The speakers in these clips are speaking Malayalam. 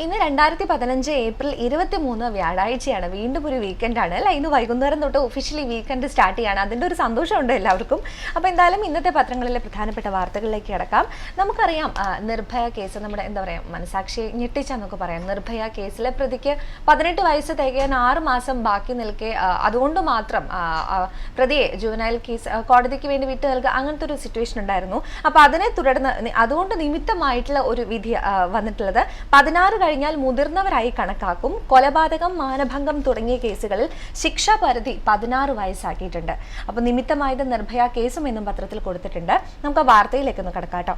ഇന്ന് 2015 ഏപ്രിൽ 23 വ്യാഴാഴ്ചയാണ്. വീണ്ടും ഒരു വീക്കെൻഡാണ് അല്ലേ? ഇന്ന് വൈകുന്നേരം തൊട്ട് ഒഫീഷ്യലി വീക്കെൻഡ് സ്റ്റാർട്ട് ചെയ്യാണ്. അതിൻ്റെ ഒരു സന്തോഷമുണ്ട് എല്ലാവർക്കും. അപ്പോൾ എന്തായാലും ഇന്നത്തെ പത്രങ്ങളിലെ പ്രധാനപ്പെട്ട വാർത്തകളിലേക്ക് കിടക്കാം. നമുക്കറിയാം നിർഭയ കേസ് നമ്മുടെ മനസാക്ഷിയെ ഞെട്ടിച്ചെന്നൊക്കെ പറയാം. നിർഭയ കേസിലെ പ്രതിക്ക് 18 വയസ്സ് തികയാൻ 6 മാസം ബാക്കി നിൽക്കെ അതുകൊണ്ട് മാത്രം പ്രതിയെ ജുവനൈൽ കേസ് കോടതിക്ക് വേണ്ടി വിട്ടു നൽകുക, അങ്ങനത്തെ ഒരു സിറ്റുവേഷൻ ഉണ്ടായിരുന്നു. അപ്പോൾ അതിനെ തുടർന്ന് അതുകൊണ്ട് നിമിത്തമായിട്ടുള്ള ഒരു വിധി വന്നിട്ടുള്ളത് 16 കഴിഞ്ഞാൽ മുതിർന്നവരായി കണക്കാക്കും. കൊലപാതകം, മാനഭംഗം തുടങ്ങിയ കേസുകളിൽ ശിക്ഷാ പരിധി 16 വയസ്സാക്കിയിട്ടുണ്ട്. അപ്പോൾ നിമിത്തമായത് നിർഭയ കേസും എന്നും പത്രത്തിൽ കൊടുത്തിട്ടുണ്ട്. നമുക്ക് വാർത്തയിലേക്ക് ഒന്ന് കടക്കാട്ടോ.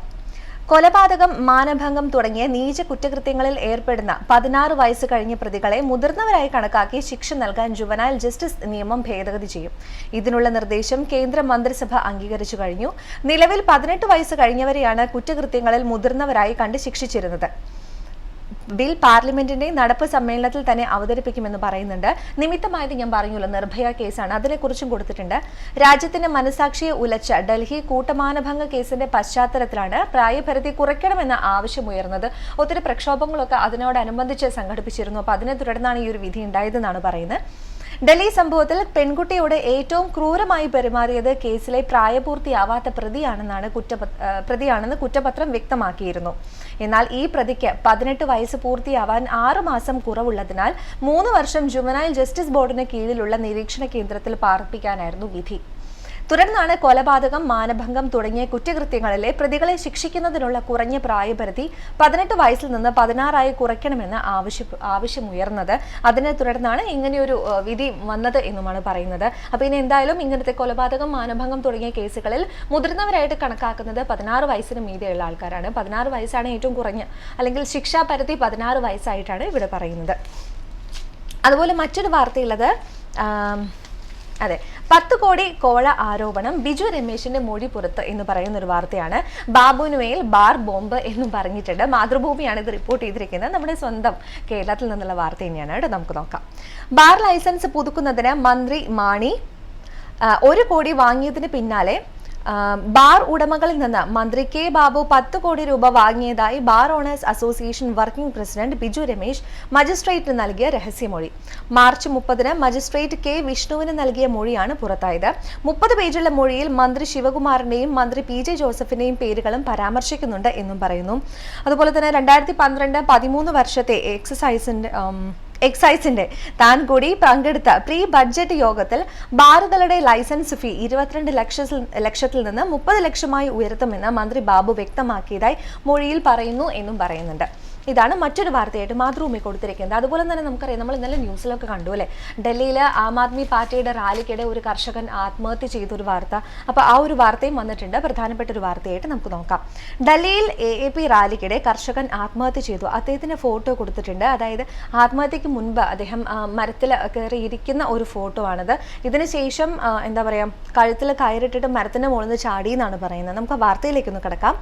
കൊലപാതകം, മാനഭംഗം തുടങ്ങിയ നീച കുറ്റകൃത്യങ്ങളിൽ ഏർപ്പെടുന്ന 16 വയസ്സ് കഴിഞ്ഞ പ്രതികളെ മുതിർന്നവരായി കണക്കാക്കി ശിക്ഷ നൽകാൻ ജുവനൈൽ ജസ്റ്റിസ് നിയമം ഭേദഗതി ചെയ്യും. ഇതിനുള്ള നിർദ്ദേശം കേന്ദ്ര മന്ത്രിസഭ അംഗീകരിച്ചു കഴിഞ്ഞു. നിലവിൽ 18 വയസ്സ് കഴിഞ്ഞവരെയാണ് കുറ്റകൃത്യങ്ങളിൽ മുതിർന്നവരായി കണ്ട് ശിക്ഷിച്ചിരുന്നത്. ബിൽ പാർലമെന്റിന്റെ നടപ്പ് സമ്മേളനത്തിൽ തന്നെ അവതരിപ്പിക്കുമെന്ന് പറയുന്നുണ്ട്. നിമിത്തമായത് ഞാൻ പറഞ്ഞല്ലോ, നിർഭയ കേസാണ്, അതിനെക്കുറിച്ചും കൊടുത്തിട്ടുണ്ട്. രാജ്യത്തിന്റെ മനസാക്ഷിയെ ഉലച്ച ഡൽഹി കൂട്ടമാനഭംഗ കേസിന്റെ പശ്ചാത്തലത്തിലാണ് പ്രായപരിധി കുറയ്ക്കണമെന്ന ആവശ്യമുയർന്നത്. ഒത്തിരി പ്രക്ഷോഭങ്ങളൊക്കെ അതിനോടനുബന്ധിച്ച് സംഘടിപ്പിച്ചിരുന്നു. അപ്പോൾ അതിനെ തുടർന്നാണ് ഈ ഒരു വിധി ഉണ്ടായതെന്നാണ് പറയുന്നത്. ഡൽഹി സംഭവത്തിൽ പെൺകുട്ടിയോട് ഏറ്റവും ക്രൂരമായി പെരുമാറിയത് കേസിലെ പ്രായപൂർത്തിയാവാത്ത പ്രതിയാണെന്ന് കുറ്റപത്രം വ്യക്തമാക്കിയിരുന്നു. എന്നാൽ ഈ പ്രതിക്ക് 18 വയസ്സ് പൂർത്തിയാവാൻ 6 മാസം കുറവുള്ളതിനാൽ 3 വർഷം ജുവനൈൽ ജസ്റ്റിസ് ബോർഡിന് കീഴിലുള്ള നിരീക്ഷണ കേന്ദ്രത്തിൽ പാർപ്പിക്കാനായിരുന്നു വിധി. തുടർന്നാണ് കൊലപാതകം, മാനഭംഗം തുടങ്ങിയ കുറ്റകൃത്യങ്ങളിലെ പ്രതികളെ ശിക്ഷിക്കുന്നതിനുള്ള കുറഞ്ഞ പ്രായപരിധി 18 വയസ്സിൽ നിന്ന് 16 കുറയ്ക്കണമെന്ന് ആവശ്യമുയർന്നത്. അതിനെ തുടർന്നാണ് ഇങ്ങനെയൊരു വിധി വന്നത് എന്നുമാണ് പറയുന്നത്. അപ്പോൾ ഇനി എന്തായാലും ഇങ്ങനത്തെ കൊലപാതകം, മാനഭംഗം തുടങ്ങിയ കേസുകളിൽ മുതിർന്നവരായിട്ട് കണക്കാക്കുന്നത് 16 വയസ്സിന് മീതെയുള്ള ആൾക്കാരാണ്. 16 വയസ്സാണ് ഏറ്റവും കുറഞ്ഞ, അല്ലെങ്കിൽ ശിക്ഷാ പരിധി 16 വയസ്സായിട്ടാണ് ഇവിടെ പറയുന്നത്. അതുപോലെ മറ്റൊരു വാർത്തയുള്ളത്, അതെ, 10 കോടി കോഴ ആരോപണം, ബിജു രമേശിന്റെ മൊഴി പുറത്ത് എന്ന് പറയുന്ന ഒരു വാർത്തയാണ്. ബാബുനുവേൽ ബാർ ബോംബ് എന്നും പറഞ്ഞിട്ടുണ്ട്. മാതൃഭൂമിയാണ് ഇത് റിപ്പോർട്ട് ചെയ്തിരിക്കുന്നത്. നമ്മുടെ സ്വന്തം കേരളത്തിൽ നിന്നുള്ള വാർത്ത തന്നെയാണ് കേട്ടോ. നമുക്ക് നോക്കാം. ബാർ ലൈസൻസ് പുതുക്കുന്നതിന് മന്ത്രി മാണി 1 കോടി വാങ്ങിയതിന് പിന്നാലെ ബാർ ഉടമകളിൽ നിന്ന് മന്ത്രി കെ ബാബു 10 കോടി രൂപ വാങ്ങിയതായി bar owners association working president Biju Ramesh മജിസ്ട്രേറ്റിന് നൽകിയ രഹസ്യമൊഴി. മാർച്ച് 30 മജിസ്ട്രേറ്റ് കെ വിഷ്ണുവിന് നൽകിയ മൊഴിയാണ് പുറത്തായത്. 30 പേജുള്ള മൊഴിയിൽ മന്ത്രി ശിവകുമാറിന്റെയും മന്ത്രി പി ജെ ജോസഫിന്റെയും പേരുകളും പരാമർശിക്കുന്നുണ്ട് എന്നും പറയുന്നു. അതുപോലെ തന്നെ 2012-13 വർഷത്തെ എക്സൈസിന്റെ താൻ കൂടി പങ്കെടുത്ത പ്രീ ബഡ്ജറ്റ് യോഗത്തിൽ ബാറുകളുടെ ലൈസൻസ് ഫീ 22 ലക്ഷത്തിൽ നിന്ന് 30 ലക്ഷമായി ഉയർത്തുമെന്ന് മന്ത്രി ബാബു വ്യക്തമാക്കിയതായി മൊഴിയിൽ പറയുന്നു എന്നും പറയുന്നുണ്ട്. ഇതാണ് മറ്റൊരു വാർത്തയായിട്ട് മാതൃഭൂമി കൊടുത്തിരിക്കുന്നത്. അതുപോലെ തന്നെ നമുക്കറിയാം, നമ്മൾ ഇന്നലെ ന്യൂസിലൊക്കെ കണ്ടു അല്ലേ, ഡൽഹിയിൽ ആം ആദ്മി പാർട്ടിയുടെ റാലിക്കിടെ ഒരു കർഷകൻ ആത്മഹത്യ ചെയ്തൊരു വാർത്ത. അപ്പോൾ ആ ഒരു വാർത്തയും വന്നിട്ടുണ്ട്. പ്രധാനപ്പെട്ട ഒരു വാർത്തയായിട്ട് നമുക്ക് നോക്കാം. ഡൽഹിയിൽ AAP റാലിക്കിടെ കർഷകൻ ആത്മഹത്യ ചെയ്തു. അദ്ദേഹത്തിന് ഫോട്ടോ കൊടുത്തിട്ടുണ്ട്. അതായത് ആത്മഹത്യക്ക് മുൻപ് അദ്ദേഹം മരത്തിൽ കയറിയിരിക്കുന്ന ഒരു ഫോട്ടോ ആണിത്. ഇതിനുശേഷം കഴുത്തിൽ കയറിട്ടിട്ട് മരത്തിന്റെ മുകളിൽ നിന്ന് ചാടി എന്നാണ് പറയുന്നത്. നമുക്ക് ആ വാർത്തയിലേക്കൊന്ന് കിടക്കാം.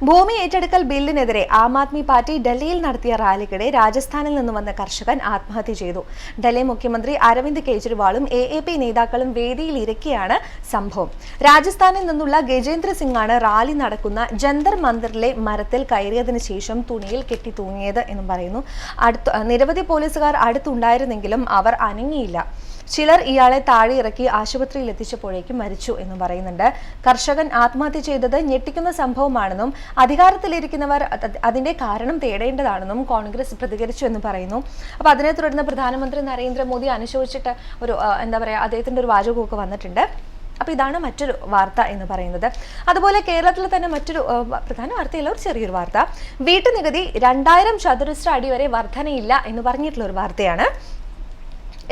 ഭൂമി ഏറ്റെടുക്കൽ ബില്ലിനെതിരെ ആം ആദ്മി പാർട്ടി ഡൽഹിയിൽ നടത്തിയ റാലിക്കിടെ രാജസ്ഥാനിൽ നിന്ന് വന്ന കർഷകൻ ആത്മഹത്യ ചെയ്തു. ഡൽഹി മുഖ്യമന്ത്രി അരവിന്ദ് കെജ്രിവാളും AAP നേതാക്കളും വേദിയിൽ ഇരിക്കെയാണ് സംഭവം. രാജസ്ഥാനിൽ നിന്നുള്ള ഗജേന്ദ്ര സിംഗാണ് റാലി നടക്കുന്ന ജന്തർ മന്ദിറിലെ മരത്തിൽ കയറിയതിനു ശേഷം തുണിയിൽ കെട്ടി തൂങ്ങിയത് എന്നും പറയുന്നു. നിരവധി പോലീസുകാർ അടുത്തുണ്ടായിരുന്നെങ്കിലും അവർ അനങ്ങിയില്ല. ചിലർ ഇയാളെ താഴെ ഇറക്കി ആശുപത്രിയിൽ എത്തിച്ചപ്പോഴേക്കും മരിച്ചു എന്നും പറയുന്നുണ്ട്. കർഷകൻ ആത്മഹത്യ ചെയ്തത് ഞെട്ടിക്കുന്ന സംഭവമാണെന്നും അധികാരത്തിലിരിക്കുന്നവർ അതിന്റെ കാരണം തേടേണ്ടതാണെന്നും കോൺഗ്രസ് പ്രതികരിച്ചു എന്ന് പറയുന്നു. അപ്പൊ അതിനെ തുടർന്ന് പ്രധാനമന്ത്രി നരേന്ദ്രമോദി അനുശോചിച്ചിട്ട് ഒരു അദ്ദേഹത്തിന്റെ ഒരു വാചകമൊക്കെ വന്നിട്ടുണ്ട്. അപ്പൊ ഇതാണ് മറ്റൊരു വാർത്ത എന്ന് പറയുന്നത്. അതുപോലെ കേരളത്തിൽ തന്നെ മറ്റൊരു പ്രധാന വാർത്തയില്ല, ഒരു ചെറിയൊരു വാർത്ത. വീട്ടുനികുതി 2000 ചതുരശ്ര അടി വരെ വർധനയില്ല എന്ന് പറഞ്ഞിട്ടുള്ള ഒരു വാർത്തയാണ്.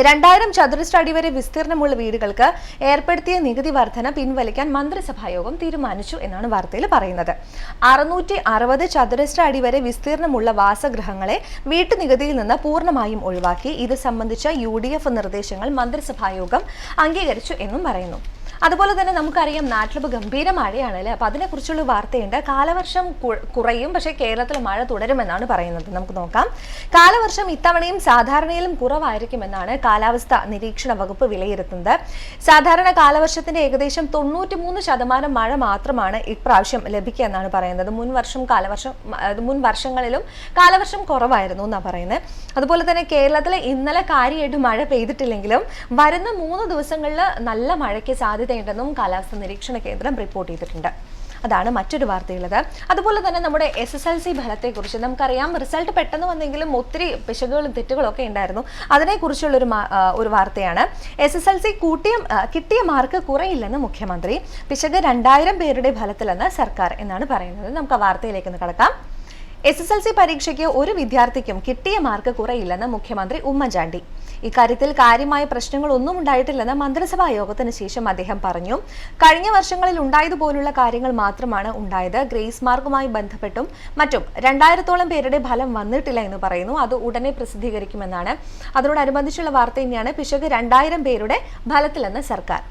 2000 ചതുരശ്ര അടി വരെ വിസ്തീർണമുള്ള വീടുകൾക്ക് ഏർപ്പെടുത്തിയ നികുതി വർധന പിൻവലിക്കാൻ മന്ത്രിസഭായോഗം തീരുമാനിച്ചു എന്നാണ് വാർത്തയിൽ പറയുന്നത്. 660 ചതുരശ്ര അടി വരെ വിസ്തീർണമുള്ള വാസഗൃഹങ്ങളെ വീട്ടുനികുതിയിൽ നിന്ന് പൂർണ്ണമായും ഒഴിവാക്കി. ഇത് സംബന്ധിച്ച UDF നിർദ്ദേശങ്ങൾ മന്ത്രിസഭായോഗം അംഗീകരിച്ചു എന്നും പറയുന്നു. അതുപോലെ തന്നെ നമുക്കറിയാം നാട്ടിലിപ്പോൾ ഗംഭീര മഴയാണ് അല്ലേ. അപ്പോൾ അതിനെക്കുറിച്ചുള്ള വാർത്തയുണ്ട്. കാലവർഷം കുറയും, പക്ഷേ കേരളത്തിൽ മഴ തുടരുമെന്നാണ് പറയുന്നത്. നമുക്ക് നോക്കാം. കാലവർഷം ഇത്തവണയും സാധാരണയിലും കുറവായിരിക്കുമെന്നാണ് കാലാവസ്ഥാ നിരീക്ഷണ വകുപ്പ് വിലയിരുത്തുന്നത്. സാധാരണ കാലവർഷത്തിന്റെ ഏകദേശം 93% മഴ മാത്രമാണ് ഇപ്രാവശ്യം ലഭിക്കുക എന്നാണ് പറയുന്നത്. മുൻ വർഷങ്ങളിലും കാലവർഷം കുറവായിരുന്നു എന്നാണ് പറയുന്നത്. അതുപോലെ തന്നെ കേരളത്തിൽ ഇന്നലെ കാര്യമായിട്ട് മഴ പെയ്തിട്ടില്ലെങ്കിലും വരുന്ന 3 ദിവസങ്ങളിൽ നല്ല മഴയ്ക്ക് സാധ്യതയുണ്ടെന്നും കാലാവസ്ഥാ നിരീക്ഷണ കേന്ദ്രം റിപ്പോർട്ട് ചെയ്തിട്ടുണ്ട്. അതാണ് മറ്റൊരു വാർത്തയുള്ളത്. അതുപോലെ തന്നെ നമ്മുടെ SSLC ഫലത്തെക്കുറിച്ച് നമുക്കറിയാം. റിസൾട്ട് പെട്ടെന്ന് വന്നെങ്കിലും ഒത്തിരി പിശകുകളും തെറ്റുകളും ഒക്കെ ഉണ്ടായിരുന്നു. അതിനെക്കുറിച്ചുള്ള ഒരു വാർത്തയാണ്. SSLC കിട്ടിയ മാർക്ക് കുറയില്ലെന്ന് മുഖ്യമന്ത്രി. പിശക് 2000 പേരുടെ ഫലത്തിലെന്ന് സർക്കാർ എന്നാണ് പറയുന്നത്. നമുക്ക് ആ വാർത്തയിലേക്ക് കടക്കാം. SSLC പരീക്ഷയ്ക്ക് ഒരു വിദ്യാർത്ഥിക്കും കിട്ടിയ മാർക്ക് കുറയില്ലെന്ന് മുഖ്യമന്ത്രി ഉമ്മൻചാണ്ടി. ഇക്കാര്യത്തിൽ കാര്യമായ പ്രശ്നങ്ങളൊന്നും ഉണ്ടായിട്ടില്ലെന്ന് മന്ത്രിസഭാ യോഗത്തിന് ശേഷം അദ്ദേഹം പറഞ്ഞു. കഴിഞ്ഞ വർഷങ്ങളിൽ ഉണ്ടായതുപോലുള്ള കാര്യങ്ങൾ മാത്രമാണ് ഉണ്ടായത്. ഗ്രേസ് മാർക്കുമായി ബന്ധപ്പെട്ടും മറ്റും 2000-ഓളം പേരുടെ ഫലം വന്നിട്ടില്ല എന്ന് പറയുന്നു. അത് ഉടനെ പ്രസിദ്ധീകരിക്കുമെന്നാണ്. അതിനോടനുബന്ധിച്ചുള്ള വാർത്ത തന്നെയാണ് പിശക് 2000 പേരുടെ ഫലത്തിലെന്ന് സർക്കാർ.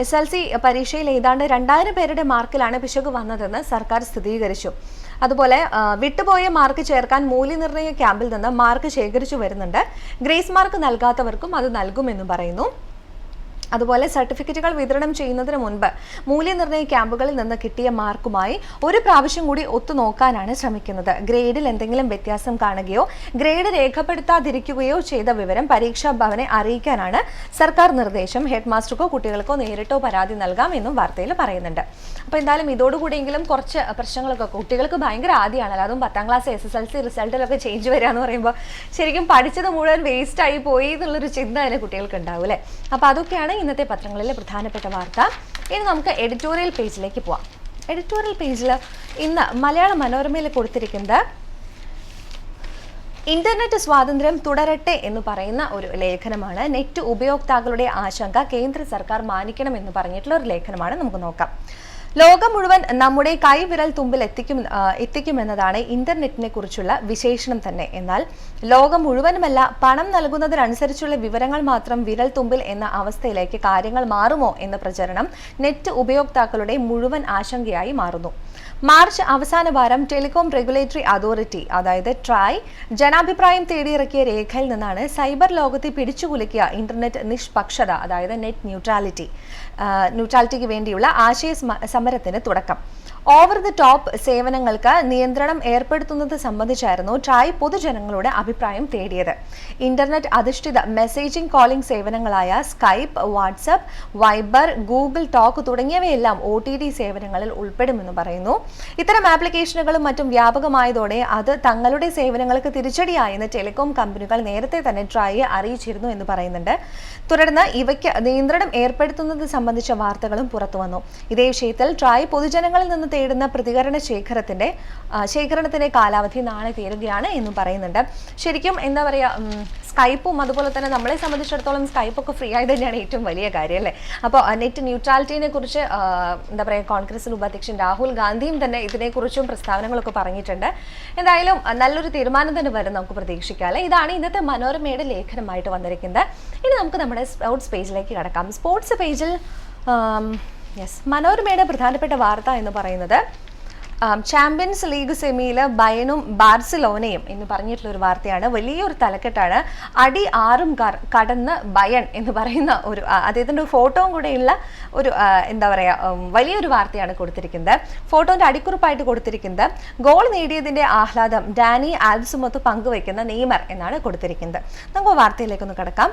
SSLC പരീക്ഷയിൽ ഏതാണ്ട് 2000 പേരുടെ മാർക്കിലാണ് പിശക് വന്നതെന്ന് സർക്കാർ സ്ഥിരീകരിച്ചു. അതുപോലെ വിട്ടുപോയ മാർക്ക് ചേർക്കാൻ മൂല്യനിർണ്ണയ ക്യാമ്പിൽ നിന്ന് മാർക്ക് ശേഖരിച്ചു വരുന്നുണ്ട്. ഗ്രേസ് മാർക്ക് നൽകാത്തവർക്കും അത് നൽകുമെന്നും പറയുന്നു. അതുപോലെ സർട്ടിഫിക്കറ്റുകൾ വിതരണം ചെയ്യുന്നതിന് മുൻപ് മൂല്യനിർണ്ണയ ക്യാമ്പുകളിൽ നിന്ന് കിട്ടിയ മാർക്കുമായി ഒരു പ്രാവശ്യം കൂടി ഒത്തുനോക്കാനാണ് ശ്രമിക്കുന്നത്. ഗ്രേഡിൽ എന്തെങ്കിലും വ്യത്യാസം കാണുകയോ ഗ്രേഡ് രേഖപ്പെടുത്താതിരിക്കുകയോ ചെയ്ത വിവരം പരീക്ഷാ ഭവനെ അറിയിക്കാനാണ് സർക്കാർ നിർദ്ദേശം. ഹെഡ് മാസ്റ്റർക്കോ കുട്ടികൾക്കോ നേരിട്ടോ പരാതി നൽകാം എന്നും വാർത്തയിൽ പറയുന്നുണ്ട്. അപ്പോൾ എന്തായാലും ഇതോടുകൂടിയെങ്കിലും കുറച്ച് പ്രശ്നങ്ങളൊക്കെ കുട്ടികൾക്ക് ഭയങ്കര ആദ്യമാണല്ലോ. അതും 10ാം ക്ലാസ് SSLC റിസൾട്ടിലൊക്കെ ചേഞ്ച് വരിക എന്ന് പറയുമ്പോൾ ശരിക്കും പഠിച്ചത് മുഴുവൻ വേസ്റ്റ് ആയി പോയി എന്നുള്ളൊരു ചിന്ത അതിലെ കുട്ടികൾക്ക് ഉണ്ടാവും അല്ലേ. അപ്പോൾ അതൊക്കെയാണ് ഇന്നത്തെ പത്രങ്ങളിലെ പ്രധാനപ്പെട്ട വാർത്ത. ഇനി നമുക്ക് എഡിറ്റോറിയൽ പേജിലേക്ക് പോവാം. എഡിറ്റോറിയൽ പേജിൽ ഇന്ന് മലയാള മനോരമയിൽ കൊടുത്തിരിക്കുന്നത് ഇന്റർനെറ്റ് സ്വാതന്ത്ര്യം തുടരട്ടെ എന്ന് പറയുന്ന ഒരു ലേഖനമാണ്. നെറ്റ് ഉപയോക്താക്കളുടെ ആശങ്ക കേന്ദ്ര സർക്കാർ മാനിക്കണമെന്ന് പറഞ്ഞിട്ടുള്ള ഒരു ലേഖനമാണ്. നമുക്ക് നോക്കാം. ലോകം മുഴുവൻ നമ്മുടെ കൈവിരൽ തുമ്പിൽ എത്തിക്കുമെന്നതാണ് ഇന്റർനെറ്റിനെ കുറിച്ചുള്ള വിശേഷണം തന്നെ. എന്നാൽ ലോകം മുഴുവനുമല്ല, പണം നൽകുന്നതിനനുസരിച്ചുള്ള വിവരങ്ങൾ മാത്രം വിരൽ തുമ്പിൽ എന്ന അവസ്ഥയിലേക്ക് കാര്യങ്ങൾ മാറുമോ എന്ന പ്രചരണം നെറ്റ് ഉപയോക്താക്കളുടെ മുഴുവൻ ആശങ്കയായി മാറുന്നു. മാർച്ച് അവസാന വാരം ടെലികോം റെഗുലേറ്ററി അതോറിറ്റി അതായത് ട്രായ് ജനാഭിപ്രായം തേടിയിറക്കിയ രേഖയിൽ നിന്നാണ് സൈബർ ലോകത്തെ പിടിച്ചുകുലുക്കിയ ഇന്റർനെറ്റ് നിഷ്പക്ഷത അതായത് നെറ്റ് ന്യൂട്രാലിറ്റിക്ക് വേണ്ടിയുള്ള ആശയ സമരത്തിന് തുടക്കം. ഓവർ ദി ടോപ്പ് സേവനങ്ങൾക്ക് നിയന്ത്രണം ഏർപ്പെടുത്തുന്നത് സംബന്ധിച്ചായിരുന്നു ട്രായ് പൊതുജനങ്ങളുടെ അഭിപ്രായം തേടിയത്. ഇന്റർനെറ്റ് അധിഷ്ഠിത മെസ്സേജിംഗ് കോളിംഗ് സേവനങ്ങളായ Skype, WhatsApp, Viber, Google Talk തുടങ്ങിയവയെല്ലാം OTT സേവനങ്ങളിൽ ഉൾപ്പെടുമെന്ന് പറയുന്നു. ഇത്തരം ആപ്ലിക്കേഷനുകളും മറ്റും വ്യാപകമായതോടെ അത് തങ്ങളുടെ സേവനങ്ങൾക്ക് തിരിച്ചടിയായെന്ന് ടെലികോം കമ്പനികൾ നേരത്തെ തന്നെ ട്രായെ അറിയിച്ചിരുന്നു എന്ന് പറയുന്നുണ്ട്. തുടർന്ന് ഇവയ്ക്ക് നിയന്ത്രണം ഏർപ്പെടുത്തുന്നത് സംബന്ധിച്ച വാർത്തകളും പുറത്തുവന്നു. ഇതേ വിഷയത്തിൽ ട്രായ് പൊതുജനങ്ങളിൽ നിന്ന് തേടുന്ന പ്രതികരണ ശേഖരണത്തിന്റെ കാലാവധി നാളെ തീരുകയാണ് എന്നും പറയുന്നുണ്ട്. ശരിക്കും എന്താ പറയുക, സ്കൈപ്പും അതുപോലെ തന്നെ നമ്മളെ സംബന്ധിച്ചിടത്തോളം സ്കൈപ്പൊക്കെ ഫ്രീ ആയത് തന്നെയാണ് ഏറ്റവും വലിയ കാര്യം അല്ലേ. അപ്പോൾ നെറ്റ് ന്യൂട്രാലിറ്റിനെ കുറിച്ച് എന്താ പറയുക, കോൺഗ്രസ് ഉപാധ്യക്ഷൻ രാഹുൽ ഗാന്ധിയും തന്നെ ഇതിനെക്കുറിച്ചും പ്രസ്താവനകളൊക്കെ പറഞ്ഞിട്ടുണ്ട്. എന്തായാലും നല്ലൊരു തീരുമാനം തന്നെ വരും നമുക്ക് പ്രതീക്ഷിക്കാം അല്ലേ. ഇതാണ് ഇന്നത്തെ മനോരമയുടെ ലേഖനമായിട്ട് വന്നിരിക്കുന്നത്. ഇനി നമുക്ക് നമ്മുടെ സ്പോർട്സ് പേജിലേക്ക് കടക്കാം. സ്പോർട്സ് പേജിൽ മനോരമയുടെ പ്രധാനപ്പെട്ട വാർത്ത എന്ന് പറയുന്നത് ചാമ്പ്യൻസ് ലീഗ് സെമിയിൽ ബയനും ബാർസിലോനയും എന്ന് പറഞ്ഞിട്ടുള്ള ഒരു വാർത്തയാണ്. വലിയൊരു തലക്കെട്ടാണ്. അടി 6 കടന്ന് ബയൺ എന്ന് പറയുന്ന ഒരു അദ്ദേഹത്തിൻ്റെ ഫോട്ടോയും കൂടെയുള്ള ഒരു എന്താ പറയുക വലിയൊരു വാർത്തയാണ് കൊടുത്തിരിക്കുന്നത്. ഫോട്ടോൻ്റെ അടിക്കുറിപ്പായിട്ട് കൊടുത്തിരിക്കുന്നത് ഗോൾ നേടിയതിൻ്റെ ആഹ്ലാദം ഡാനി ആൽവ്സുമൊത്ത് പങ്കുവയ്ക്കുന്ന നെയ്മർ എന്നാണ് കൊടുത്തിരിക്കുന്നത്. നമുക്ക് വാർത്തയിലേക്കൊന്ന് കടക്കാം.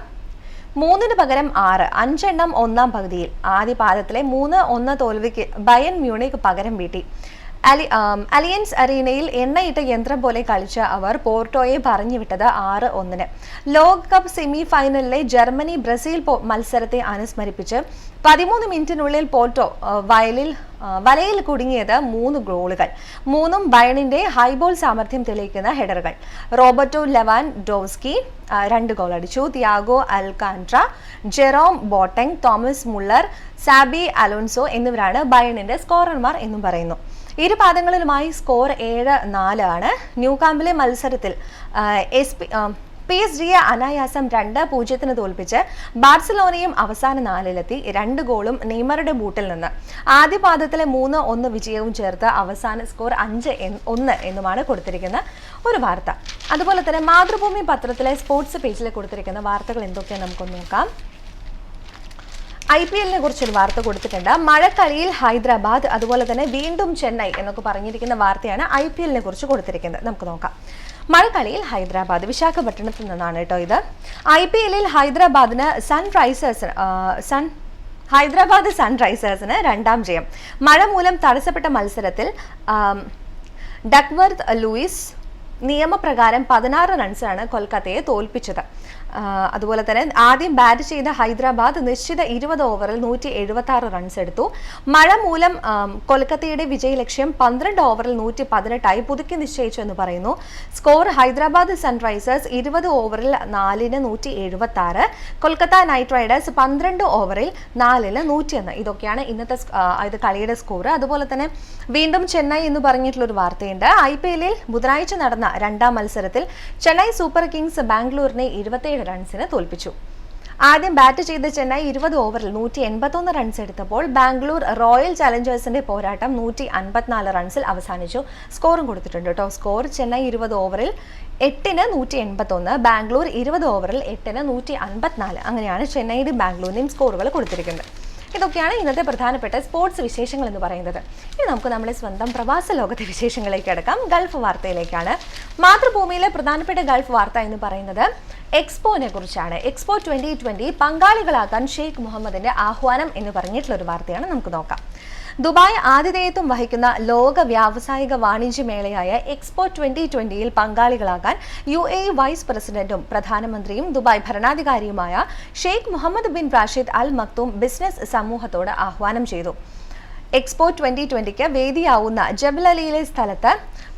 3 പകരം 6, 5 എണ്ണം ഒന്നാം പകുതിയിൽ. ആദ്യ പാദത്തിലെ 3-1 തോൽവിക്ക് ബയൺ മ്യൂണിക് പകരം വീട്ടി. അലിയൻസ് അറീനയിൽ എണ്ണയിട്ട യന്ത്രം പോലെ കളിച്ച അവർ പോർട്ടോയെ പറഞ്ഞുവിട്ടത് 6-1. ലോകകപ്പ് സെമി ഫൈനലിലെ ജർമ്മനി ബ്രസീൽ മത്സരത്തെ അനുസ്മരിപ്പിച്ച് 13 മിനിറ്റിനുള്ളിൽ പോർട്ടോ വലയിൽ കുടുങ്ങിയത് 3 ഗോളുകൾ. 3ഉം ബയണിന്റെ ഹൈബോൾ സാമർഥ്യം തെളിയിക്കുന്ന ഹെഡറുകൾ. റോബർട്ടോ ലെവാൻഡോവ്സ്കി 2 ഗോൾ അടിച്ചു. Thiago Alcantara, Jerome Boateng, Thomas Muller, Xabi Alonso എന്നിവരാണ് ബയണിന്റെ സ്കോറർമാർ എന്നും പറയുന്നു. ഇരു പാദങ്ങളിലുമായി സ്കോർ 7-4 ആണ്. ന്യൂ കാമ്പിലെ മത്സരത്തിൽ PSG അനായാസം 2-0 തോൽപ്പിച്ച് ബാർസലോണയും അവസാന 4-ലെത്തി. 2 ഗോളും നെയ്മറുടെ ബൂട്ടിൽ നിന്ന്. ആദ്യ പാദത്തിലെ 3-1 വിജയവും ചേർത്ത് അവസാന സ്കോർ 5-1 എന്നുമാണ് കൊടുത്തിരിക്കുന്ന ഒരു വാർത്ത. അതുപോലെ തന്നെ മാതൃഭൂമി പത്രത്തിലെ സ്പോർട്സ് പേജിൽ കൊടുത്തിരിക്കുന്ന വാർത്തകൾ എന്തൊക്കെയാണ് നമുക്കൊന്ന് നോക്കാം. IPL കുറിച്ചൊരു വാർത്ത കൊടുത്തിട്ടുണ്ട്. മഴക്കളിയിൽ ഹൈദരാബാദ്, അതുപോലെ തന്നെ വീണ്ടും ചെന്നൈ എന്നൊക്കെ പറഞ്ഞിരിക്കുന്ന വാർത്തയാണ് IPL കുറിച്ച് കൊടുത്തിരിക്കുന്നത്. നമുക്ക് നോക്കാം. മഴക്കളിയിൽ ഹൈദരാബാദ്, വിശാഖപട്ടണത്തിൽ നിന്നാണ് കേട്ടോ ഇത്. IPL ഹൈദരാബാദ് സൺറൈസേഴ്സിന് 2ാം ജയം. മഴ മൂലം തടസ്സപ്പെട്ട മത്സരത്തിൽ ഡക്വർത്ത് ലൂയിസ് നിയമപ്രകാരം 16 റൺസാണ് കൊൽക്കത്തയെ തോൽപ്പിച്ചത്. അതുപോലെ തന്നെ ആദ്യം ബാറ്റ് ചെയ്ത ഹൈദരാബാദ് നിശ്ചിത 20 ഓവറിൽ 176 റൺസ് എടുത്തു. മഴ മൂലം കൊൽക്കത്തയുടെ വിജയലക്ഷ്യം 12 ഓവറിൽ 118 പുതുക്കി നിശ്ചയിച്ചു എന്ന് പറയുന്നു. സ്കോർ ഹൈദരാബാദ് സൺറൈസേഴ്സ് 20 ഓവറിൽ 4-ന് 176, കൊൽക്കത്ത നൈറ്റ് റൈഡേഴ്സ് 12 ഓവറിൽ 4-ന് 101. ഇതൊക്കെയാണ് ഇന്നത്തെ കളിയുടെ സ്കോർ. അതുപോലെ തന്നെ വീണ്ടും ചെന്നൈ എന്ന് പറഞ്ഞിട്ടുള്ളൊരു വാർത്തയുണ്ട്. IPL ബുധനാഴ്ച നടന്ന 2ാം മത്സരത്തിൽ ചെന്നൈ സൂപ്പർ കിങ്സ് ബാംഗ്ലൂരിനെ 27 റൺസിന് തോൽപ്പിച്ചു. ആദ്യം ബാറ്റ് ചെയ്ത ചെന്നൈ 20 ഓവറിൽ 181 റൺസ് എടുത്തപ്പോൾ ബാംഗ്ലൂർ റോയൽ ചലഞ്ചേഴ്സിന്റെ പോരാട്ടം 154 റൺസിൽ അവസാനിച്ചു. സ്കോറും കൊടുത്തിട്ടുണ്ട് കേട്ടോ. സ്കോർ ചെന്നൈ 20 ഓവറിൽ 8-ന് 181, ബാംഗ്ലൂർ 20 ഓവറിൽ 8-ന് 154. അങ്ങനെയാണ് ചെന്നൈയുടെയും ബാംഗ്ലൂരിന്റെയും സ്കോറുകൾ കൊടുത്തിരിക്കുന്നത്. ഇതൊക്കെയാണ് ഇന്നത്തെ പ്രധാനപ്പെട്ട സ്പോർട്സ് വിശേഷങ്ങൾ എന്ന് പറയുന്നത്. ഇനി നമുക്ക് നമ്മുടെ സ്വന്തം പ്രവാസ ലോകത്തെ വിശേഷങ്ങളിലേക്ക് അടക്കാം. ഗൾഫ് വാർത്തയിലേക്കാണ്. മാതൃഭൂമിയിലെ പ്രധാനപ്പെട്ട ഗൾഫ് വാർത്ത എന്ന് പറയുന്നത് എക്സ്പോനെ കുറിച്ചാണ്. എക്സ്പോ 2020 പങ്കാളികളാക്കാൻ ഷെയ്ഖ് മുഹമ്മദിന്റെ ആഹ്വാനം എന്ന് പറഞ്ഞിട്ടുള്ള ഒരു വാർത്തയാണ്. നമുക്ക് നോക്കാം. ദുബായ് ആതിഥേയത്വം വഹിക്കുന്ന ലോക വ്യാവസായിക വാണിജ്യ മേളയായ എക്സ്പോ 2020 പങ്കാളികളാകാൻ UAE വൈസ് പ്രസിഡന്റും പ്രധാനമന്ത്രിയും ദുബായ് ഭരണാധികാരിയുമായ Sheikh Mohammed bin Rashid Al Maktoum business സമൂഹത്തോട് ആഹ്വാനം ചെയ്തു. എക്സ്പോ 2020 വേദിയാവുന്ന ജബൽ അലിയിലെ സ്ഥലത്ത്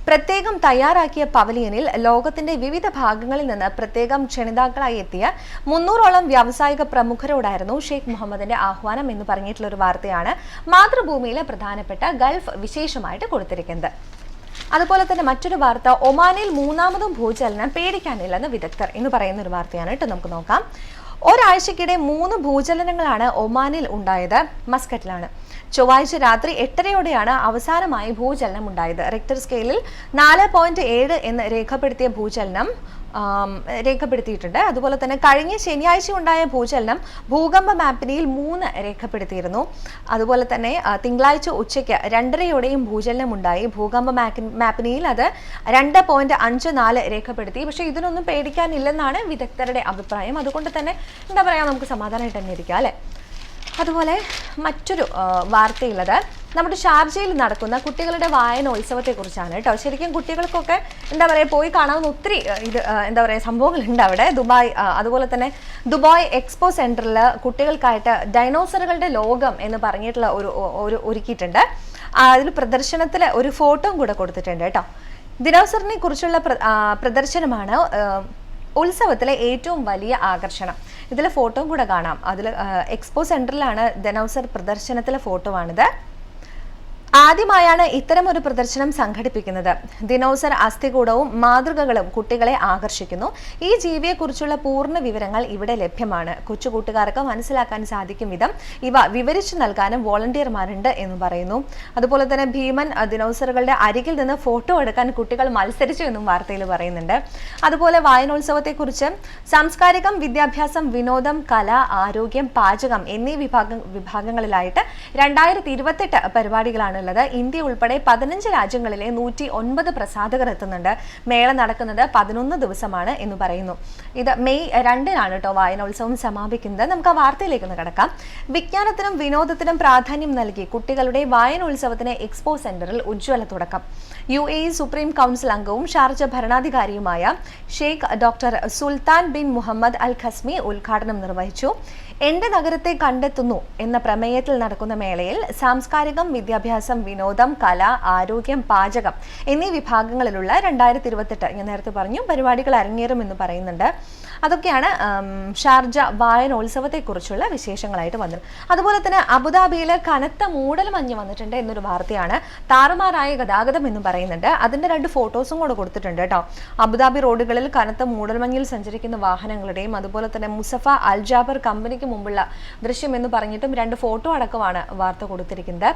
പ്രത്യേകം തയ്യാറാക്കിയ പവലിയനിൽ ലോകത്തിന്റെ വിവിധ ഭാഗങ്ങളിൽ നിന്ന് പ്രത്യേകം ക്ഷണിതാക്കളായി എത്തിയ 300ഓളം വ്യാവസായിക പ്രമുഖരോടായിരുന്നു ഷെയ്ഖ് മുഹമ്മദിന്റെ ആഹ്വാനം എന്ന് പറഞ്ഞിട്ടുള്ള ഒരു വാർത്തയാണ് മാതൃഭൂമിയിലെ പ്രധാനപ്പെട്ട ഗൾഫ് വിശേഷമായിട്ട് കൊടുത്തിരിക്കുന്നത്. അതുപോലെ തന്നെ മറ്റൊരു വാർത്ത, ഒമാനിൽ 3ാമതും ഭൂചലനം പേടിക്കാനില്ലെന്ന് വിദഗ്ധർ എന്ന് പറയുന്ന ഒരു വാർത്തയാണ് കേട്ടോ. നമുക്ക് നോക്കാം. ഒരാഴ്ചക്കിടെ 3 ഭൂചലനങ്ങളാണ് ഒമാനിൽ ഉണ്ടായത്. മസ്കറ്റിലാണ്. ചൊവ്വാഴ്ച രാത്രി 8:30യോടെയാണ് അവസാനമായി ഭൂചലനം ഉണ്ടായത്. റിക്ടർ സ്കെയിലിൽ 4.7 എന്ന് രേഖപ്പെടുത്തിയ ഭൂചലനം രേഖപ്പെടുത്തിയിട്ടുണ്ട്. അതുപോലെ തന്നെ കഴിഞ്ഞ ശനിയാഴ്ച ഉണ്ടായ ഭൂചലനം ഭൂകമ്പ മാപ്പിനിയിൽ 3 രേഖപ്പെടുത്തിയിരുന്നു. അതുപോലെ തന്നെ തിങ്കളാഴ്ച ഉച്ചയ്ക്ക് 2:30യോടെയും ഭൂചലനം ഉണ്ടായി. ഭൂകമ്പ മാപ്പിനിയിൽ അത് 2.54 രേഖപ്പെടുത്തി. പക്ഷേ ഇതിനൊന്നും പേടിക്കാനില്ലെന്നാണ് വിദഗ്ധരുടെ അഭിപ്രായം. അതുകൊണ്ട് തന്നെ എന്താ പറയുക, നമുക്ക് സമാധാനമായിട്ട് തന്നെ ഇരിക്കാം അല്ലേ. അതുപോലെ മറ്റൊരു വാർത്തയുള്ളത് നമ്മുടെ ഷാർജയിൽ നടക്കുന്ന കുട്ടികളുടെ വായനോത്സവത്തെക്കുറിച്ചാണ് കേട്ടോ. ശരിക്കും കുട്ടികൾക്കൊക്കെ എന്താ പറയുക പോയി കാണാവുന്ന ഒത്തിരി എന്താ പറയുക സംഭവങ്ങളുണ്ട് അവിടെ. അതുപോലെ തന്നെ ദുബായ് എക്സ്പോ സെന്ററിൽ കുട്ടികൾക്കായിട്ട് ഡൈനോസറുകളുടെ ലോകം എന്ന് പറഞ്ഞിട്ടുള്ള ഒരു ഒരുക്കിയിട്ടുണ്ട്. അതിൽ പ്രദർശനത്തിൽ ഒരു ഫോട്ടോയും കൂടെ കൊടുത്തിട്ടുണ്ട് കേട്ടോ. ദിനോസറിനെ കുറിച്ചുള്ള പ്രദർശനമാണ് ഉത്സവത്തിലെ ഏറ്റവും വലിയ ആകർഷണം. ഇതിലെ ഫോട്ടോയും കൂടെ കാണാം. അതിൽ എക്സ്പോ സെന്ററിലാണ് ദിനോസർ പ്രദർശനത്തിലെ ഫോട്ടോ ആണിത്. ആദ്യമായാണ് ഇത്തരം ഒരു പ്രദർശനം സംഘടിപ്പിക്കുന്നത്. ദിനോസർ അസ്ഥികൂടവും മാതൃകകളും കുട്ടികളെ ആകർഷിക്കുന്നു. ഈ ജീവിയെക്കുറിച്ചുള്ള പൂർണ്ണ വിവരങ്ങൾ ഇവിടെ ലഭ്യമാണ്. കൊച്ചുകൂട്ടുകാർക്ക് മനസ്സിലാക്കാൻ സാധിക്കും വിധം ഇവ വിവരിച്ചു നൽകാനും വോളണ്ടിയർമാരുണ്ട് എന്ന് പറയുന്നു. അതുപോലെ തന്നെ ഭീമൻ ദിനോസറുകളുടെ അരികിൽ നിന്ന് ഫോട്ടോ എടുക്കാൻ കുട്ടികൾ മത്സരിച്ചു എന്നും വാർത്തയിൽ പറയുന്നുണ്ട്. അതുപോലെ വായനോത്സവത്തെക്കുറിച്ച് സാംസ്കാരികം, വിദ്യാഭ്യാസം, വിനോദം, കല, ആരോഗ്യം, പാചകം എന്നീ വിഭാഗങ്ങളിലായിട്ട് 2028 പരിപാടികളാണ് ഉള്ളത്. ഇന്ത്യ ഉൾപ്പെടെ 15 രാജ്യങ്ങളിലെ 109 പ്രസാധകർ എത്തുന്നുണ്ട്. മേള നടക്കുന്നത് 11 ദിവസമാണ് എന്ന് പറയുന്നു. ഇത് മെയ് 2-നാണ് കേട്ടോ വായനോത്സവം സമാപിക്കുന്നത്. നമുക്ക് ആ വാർത്തയിലേക്ക് ഒന്ന് കടക്കാം. വിജ്ഞാനത്തിനും വിനോദത്തിനും പ്രാധാന്യം നൽകി കുട്ടികളുടെ വായനോത്സവത്തിന് എക്സ്പോ സെന്ററിൽ ഉജ്ജ്വല തുടക്കം. UAE സുപ്രീം കൗൺസിൽ അംഗവും ഷാർജ ഭരണാധികാരിയുമായ Sheikh doctor Sultan bin Mohammed Al Qasimi ഉദ്ഘാടനം നിർവഹിച്ചു. എന്റെ നഗരത്തെ കണ്ടെത്തുന്നു എന്ന പ്രമേയത്തിൽ നടക്കുന്ന മേളയിൽ സാംസ്കാരികം, വിദ്യാഭ്യാസം, വിനോദം, കല, ആരോഗ്യം, പാചകം എന്നീ വിഭാഗങ്ങളിലുള്ള 2028 ഞാൻ നേരത്തെ പറഞ്ഞു പരിപാടികൾ അരങ്ങേറുമെന്ന് പറയുന്നുണ്ട്. അതൊക്കെയാണ് ഷാർജ വായനോത്സവത്തെക്കുറിച്ചുള്ള വിശേഷങ്ങളായിട്ട് വന്നത്. അതുപോലെ തന്നെ അബുദാബിയിൽ കനത്ത മൂടൽമഞ്ഞ് വന്നിട്ടുണ്ട് എന്നൊരു വാർത്തയാണ്. താറുമാറായ ഗതാഗതം എന്ന് പറയുന്നുണ്ട്. അതിന്റെ 2 ഫോട്ടോസും കൂടെ കൊടുത്തിട്ടുണ്ട് കേട്ടോ. അബുദാബി റോഡുകളിൽ കനത്ത മൂടൽമഞ്ഞിൽ സഞ്ചരിക്കുന്ന വാഹനങ്ങളുടെയും അതുപോലെ തന്നെ മുസഫ അൽജാബർ കമ്പനിക്ക് മുമ്പുള്ള ദൃശ്യം എന്ന് പറഞ്ഞിട്ടും 2 ഫോട്ടോ അടക്കമാണ് വാർത്ത കൊടുത്തിരിക്കുന്നത്.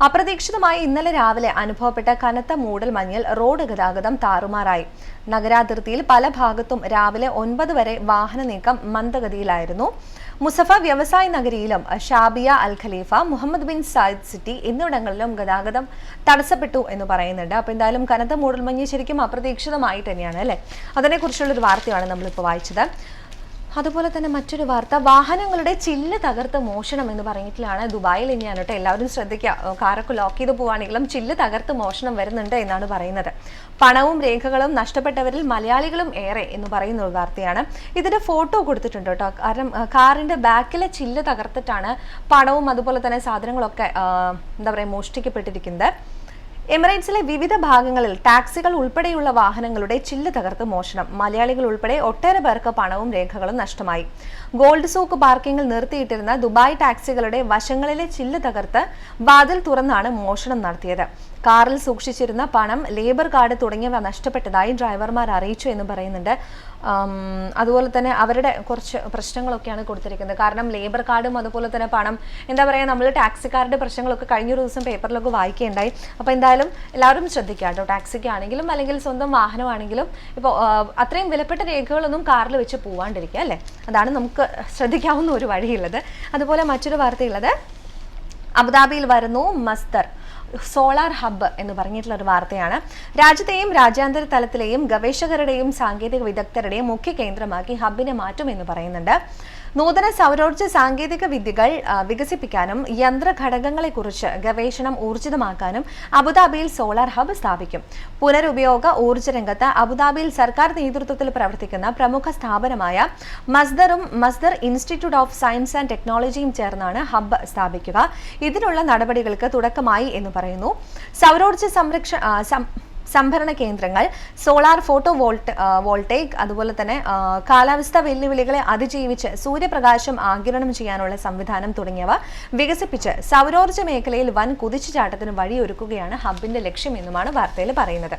അപ്രതീക്ഷിതമായി ഇന്നലെ രാവിലെ അനുഭവപ്പെട്ട കനത്ത മൂടൽമഞ്ഞിൽ റോഡ് ഗതാഗതം താറുമാറായി. നഗരാതിർത്തിയിൽ പല ഭാഗത്തും രാവിലെ 9 വരെ വാഹന നീക്കം മന്ദഗതിയിലായിരുന്നു. മുസഫ വ്യവസായ നഗരിയിലും ഷാബിയ അൽ ഖലീഫ, മുഹമ്മദ് ബിൻ സായിദ് സിറ്റി എന്നിവിടങ്ങളിലും ഗതാഗതം തടസ്സപ്പെട്ടു എന്ന് പറയുന്നുണ്ട്. അപ്പോൾ എന്തായാലും കനത്ത മൂടൽമഞ്ഞ് ശരിക്കും അപ്രതീക്ഷിതമായിട്ട് തന്നെയാണ് അല്ലേ. അതിനെക്കുറിച്ചുള്ളൊരു വാർത്തയാണ് നമ്മളിപ്പോൾ വായിച്ചത്. അതുപോലെ തന്നെ മറ്റൊരു വാർത്ത, വാഹനങ്ങളുടെ ചില്ല് തകർത്ത് മോഷണം എന്ന് പറഞ്ഞിട്ടാണ്. ദുബായിൽ ഇനിയാണ് കേട്ടോ, എല്ലാവരും ശ്രദ്ധിക്കുക. കാറൊക്കെ ലോക്ക് ചെയ്ത് പോവുകയാണെങ്കിലും ചില്ല് തകർത്ത് മോഷണം വരുന്നുണ്ട് എന്നാണ് പറയുന്നത്. പണവും രേഖകളും നഷ്ടപ്പെട്ടവരിൽ മലയാളികളും ഏറെ എന്ന് പറയുന്ന ഒരു വാർത്തയാണ്. ഇതിന്റെ ഫോട്ടോ കൊടുത്തിട്ടുണ്ട് കേട്ടോ. കാരണം കാറിന്റെ ബാക്കിലെ ചില്ല് തകർത്തിട്ടാണ് പണവും അതുപോലെ തന്നെ സാധനങ്ങളൊക്കെ എന്താ പറയുക മോഷ്ടിക്കപ്പെട്ടിരിക്കുന്നത്. എമിറേറ്റ്സിലെ വിവിധ ഭാഗങ്ങളിൽ ടാക്സികൾ ഉൾപ്പെടെയുള്ള വാഹനങ്ങളുടെ ചില്ല് തകർത്ത് മോഷണം. മലയാളികൾ ഉൾപ്പെടെ ഒട്ടേറെ പേർക്ക് പണവും രേഖകളും നഷ്ടമായി. ഗോൾഡ് സൂക്ക് പാർക്കിംഗിൽ നിർത്തിയിട്ടിരുന്ന ദുബായ് ടാക്സികളുടെ വശങ്ങളിലെ ചില്ല് തകർത്ത് വാതിൽ തുറന്നാണ് മോഷണം നടത്തിയത്. കാറിൽ സൂക്ഷിച്ചിരുന്ന പണം, ലേബർ കാർഡ് തുടങ്ങിയവ നഷ്ടപ്പെട്ടതായി ഡ്രൈവർമാർ അറിയിച്ചു എന്ന് പറയുന്നുണ്ട്. അതുപോലെ തന്നെ അവരുടെ കുറച്ച് പ്രശ്നങ്ങളൊക്കെയാണ് കൊടുത്തിരിക്കുന്നത്. കാരണം ലേബർ കാർഡും അതുപോലെ തന്നെ പണം, എന്താ പറയുക, നമ്മൾ ടാക്സിക്കാരുടെ പ്രശ്നങ്ങളൊക്കെ കഴിഞ്ഞൊരു ദിവസം പേപ്പറിലൊക്കെ വായിക്കുകയുണ്ടായി. അപ്പോൾ എന്തായാലും എല്ലാവരും ശ്രദ്ധിക്കുക കേട്ടോ. ടാക്സിക്കാണെങ്കിലും അല്ലെങ്കിൽ സ്വന്തം വാഹനമാണെങ്കിലും ഇപ്പോൾ അത്രയും വിലപ്പെട്ട രേഖകളൊന്നും കാറിൽ വെച്ച് പോവാണ്ടിരിക്കുക അല്ലേ. അതാണ് നമുക്ക് ശ്രദ്ധിക്കാവുന്ന ഒരു വഴിയുള്ളത്. അതുപോലെ മറ്റൊരു വാർത്തയുള്ളത്, അബുദാബിയിൽ വരുന്നു മസ്ദർ സോളാർ ഹബ്ബ് എന്ന് പറഞ്ഞിട്ടുള്ള ഒരു വാർത്തയാണ്. രാജ്യത്തെയും രാജ്യാന്തര തലത്തിലെയും ഗവേഷകരുടെയും സാങ്കേതിക വിദഗ്ധരുടെയും മുഖ്യ കേന്ദ്രമാക്കി ഹബ്ബിനെ മാറ്റും എന്ന് പറയുന്നുണ്ട്. നൂതന സൗരോർജ്ജ സാങ്കേതിക വിദ്യകൾ വികസിപ്പിക്കാനും യന്ത്രഘടകങ്ങളെക്കുറിച്ച് ഗവേഷണം ഊർജിതമാക്കാനും അബുദാബിയിൽ സോളാർ ഹബ്ബ് സ്ഥാപിക്കും. പുനരുപയോഗ ഊർജ്ജ രംഗത്ത് അബുദാബിയിൽ സർക്കാർ നേതൃത്വത്തിൽ പ്രവർത്തിക്കുന്ന പ്രമുഖ സ്ഥാപനമായ മസ്ദറും മസ്ദർ ഇൻസ്റ്റിറ്റ്യൂട്ട് ഓഫ് സയൻസ് ആൻഡ് ടെക്നോളജിയും ചേർന്നാണ് ഹബ്ബ് സ്ഥാപിക്കുക. ഇതിനുള്ള നടപടികൾക്ക് തുടക്കമായി എന്ന് പറയുന്നു. സൗരോർജ്ജ സംഭരണ കേന്ദ്രങ്ങൾ, സോളാർ ഫോട്ടോ വോൾട്ടേക്, അതുപോലെ തന്നെ കാലാവസ്ഥാ വെല്ലുവിളികളെ അതിജീവിച്ച് സൂര്യപ്രകാശം ആഗിരണം ചെയ്യാനുള്ള സംവിധാനം തുടങ്ങിയവ വികസിപ്പിച്ച് സൗരോർജ്ജ മേഖലയിൽ വൻ കുതിച്ചുചാട്ടത്തിന് വഴിയൊരുക്കുകയാണ് ഹബ്ബിന്റെ ലക്ഷ്യം എന്നുമാണ് വാർത്തയിൽ പറയുന്നത്.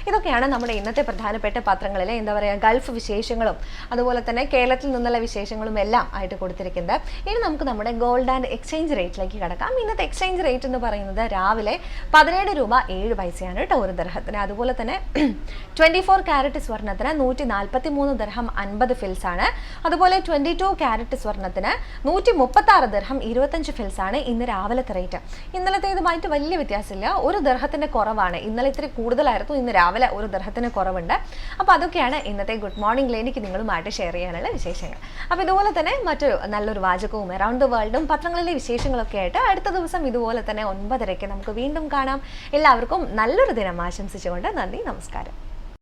ഇതൊക്കെയാണ് നമ്മുടെ ഇന്നത്തെ പ്രധാനപ്പെട്ട പത്രങ്ങളിലെ എന്താ പറയുക ഗൾഫ് വിശേഷങ്ങളും അതുപോലെ തന്നെ കേരളത്തിൽ നിന്നുള്ള വിശേഷങ്ങളും എല്ലാം ആയിട്ട് കൊടുത്തിരിക്കുന്നത്. ഇനി നമുക്ക് നമ്മുടെ ഗോൾഡ് ആൻഡ് എക്സ്ചേഞ്ച് റേറ്റിലേക്ക് കടക്കാം. ഇന്നത്തെ എക്സ്ചേഞ്ച് റേറ്റ് എന്ന് പറയുന്നത് രാവിലെ 17 രൂപ 7 പൈസയാണ് കേട്ടോ ഒരു ദർഹത്തിന്. അതുപോലെ തന്നെ 24 ക്യാരറ്റ് സ്വർണ്ണത്തിന് 143 ദർഹം 50 ഫിൽസ് ആണ്. അതുപോലെ 22 ക്യാരറ്റ് സ്വർണ്ണത്തിന് 136 ദർഹം 25 ഫിൽസ് ആണ് ഇന്ന് രാവിലത്തെ റേറ്റ്. ഇന്നലത്തേതുമായിട്ട് വലിയ വ്യത്യാസമില്ല, ഒരു ദർഹത്തിന്റെ കുറവാണ്. ഇന്നലെ ഇത്തിരി കൂടുതലായിരുന്നു, ഇന്ന് രാവിലെ ഒരു ദർഹത്തിന് കുറവുണ്ട്. അപ്പോൾ അതൊക്കെയാണ് ഇന്നത്തെ ഗുഡ് മോർണിംഗിൽ എനിക്ക് നിങ്ങളുമായിട്ട് ഷെയർ ചെയ്യാനുള്ള വിശേഷങ്ങൾ. അപ്പോൾ ഇതുപോലെ തന്നെ മറ്റൊരു നല്ലൊരു വാചകവും അറൗണ്ട് ദ വേൾഡും പത്രങ്ങളിലെ വിശേഷങ്ങളൊക്കെ ആയിട്ട് അടുത്ത ദിവസം ഇതുപോലെ തന്നെ 9:30 നമുക്ക് വീണ്ടും കാണാം. എല്ലാവർക്കും നല്ലൊരു ദിനം ആശംസിച്ചുകൊണ്ട് നന്ദി, നമസ്കാരം.